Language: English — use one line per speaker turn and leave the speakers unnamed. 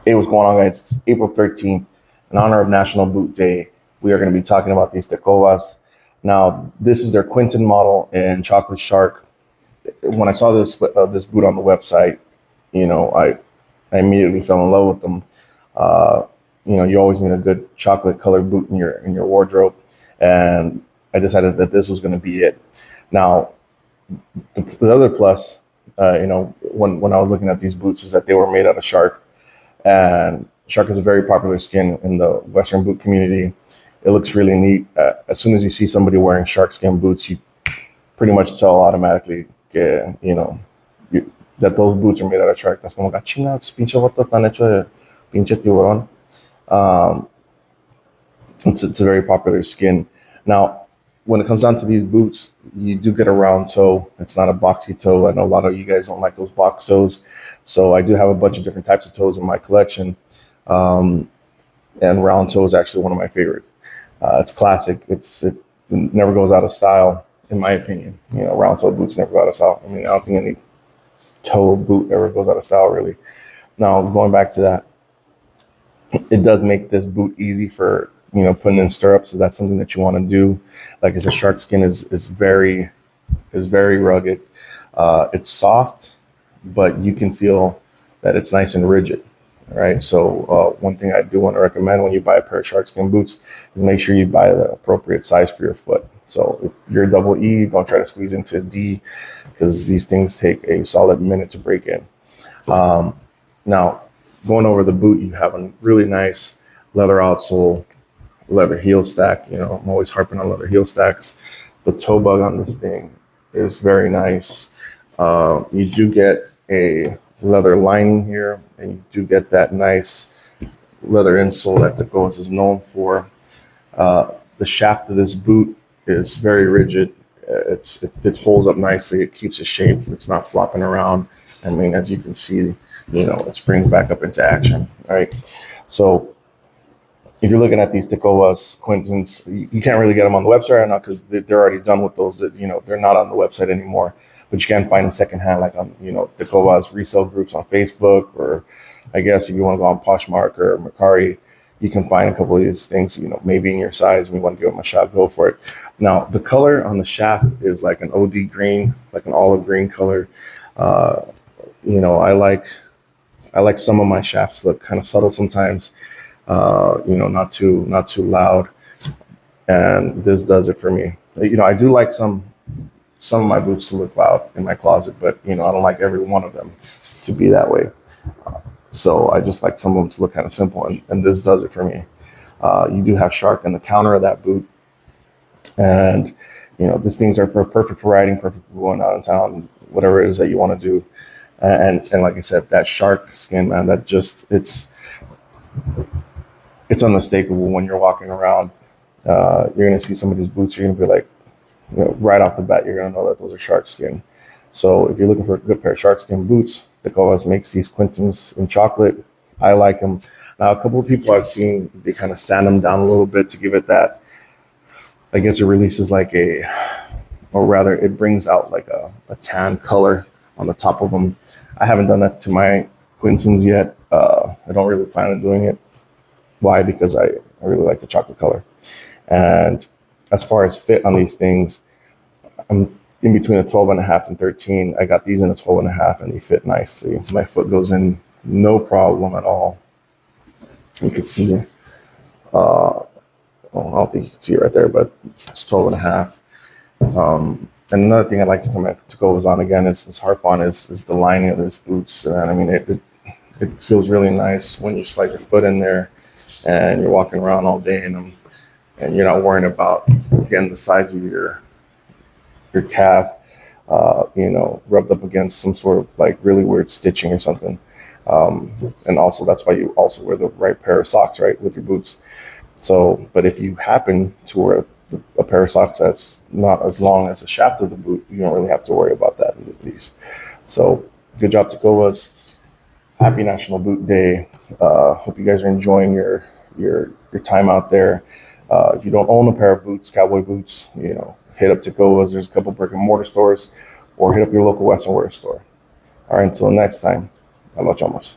Hey, what's going on, guys? It's April 13th. In honor of National Boot Day, we are going to be talking about these Tecovas. Now, this is their Quintin model in Chocolate Shark. When I saw this boot on the website, I immediately fell in love with them. Uh, you always need a good chocolate colored boot in your wardrobe, and I decided that this was going to be it. Now, the other plus, when I was looking at these boots, is that they were made out of shark. And shark is a very popular skin in the Western boot community. It looks really neat. As soon as you see somebody wearing shark skin boots, you pretty much tell automatically, that those boots are made out of shark. That's como chingados, pinche vato están hecho de pinche tiburón. Um, it's a very popular skin. Now, when it comes down to these boots, you do get a round toe. It's not a boxy toe. I know a lot of you guys don't like those box toes. So I do have a bunch of different types of toes in my collection. Um, and round toe is actually one of my favorite. It's classic. It never goes out of style, in my opinion. Round toe boots never go out of style. I mean, I don't think any toe boot ever goes out of style, really. Now, going back to that, it does make this boot easy for putting in stirrups. So that's something that you want to do. Like I said, shark skin is very rugged. It's soft, but you can feel that it's nice and rigid. Right. So one thing I do want to recommend when you buy a pair of shark skin boots is make sure you buy the appropriate size for your foot. So if you're a double E, don't try to squeeze into a D, because these things take a solid minute to break in. Now, going over the boot, you have a really nice leather outsole, leather heel stack. I'm always harping on leather heel stacks. The toe bug on this thing is very nice. You do get a leather lining here, and you do get that nice leather insole that Tecovas is known for. The shaft of this boot is very rigid. It holds up nicely. It keeps its shape. It's not flopping around. I mean, as you can see, it springs back up into action. Right. So if you're looking at these Tecovas Quintins, you can't really get them on the website right now because they're already done with those. They're not on the website anymore. But you can find them secondhand, like on Tecovas resale groups on Facebook, or I guess if you want to go on Poshmark or Mercari, you can find a couple of these things. Maybe in your size, and you want to give them a shot, go for it. Now, the color on the shaft is like an OD green, like an olive green color. I like some of my shafts look kind of subtle sometimes. Not too loud, and this does it for me. I do like some of my boots to look loud in my closet, but I don't like every one of them to be that way. So I just like some of them to look kind of simple, and this does it for me. You do have shark in the counter of that boot, and these things are perfect for riding, perfect for going out of town, whatever it is that you want to do. And like I said, that shark skin, man, it's unmistakable when you're walking around. You're gonna see some of these boots. You're gonna be like, right off the bat, you're gonna know that those are shark skin. So if you're looking for a good pair of shark skin boots, Tecovas makes these Quintins in chocolate. I like them. Now, a couple of people I've seen, they kind of sand them down a little bit to give it that. I guess it releases or rather, it brings out like a tan color on the top of them. I haven't done that to my Quintins yet. I don't really plan on doing it. Why? Because I really like the chocolate color. And as far as fit on these things, I'm in between a 12 and a half and 13. I got these in a 12 and a half, and they fit nicely. My foot goes in no problem at all. You can see it. I don't think you can see it right there, but it's 12 and a half. And another thing I'd like to go on again is harp on is the lining of these boots. And I mean, it feels really nice when you slide your foot in there and you're walking around all day in them, and you're not worrying about getting the sides of your calf, rubbed up against some sort of like really weird stitching or something. And also that's why you also wear the right pair of socks, right, with your boots. So, but if you happen to wear a pair of socks that's not as long as the shaft of the boot, you don't really have to worry about that with these. So, good job, Tecovas. Happy National Boot Day. Hope you guys are enjoying your time out there. If you don't own a pair of boots, cowboy boots, hit up Tecovas. There's a couple brick and mortar stores, or hit up your local Western wear store. All right, until next time, I'm Chomos.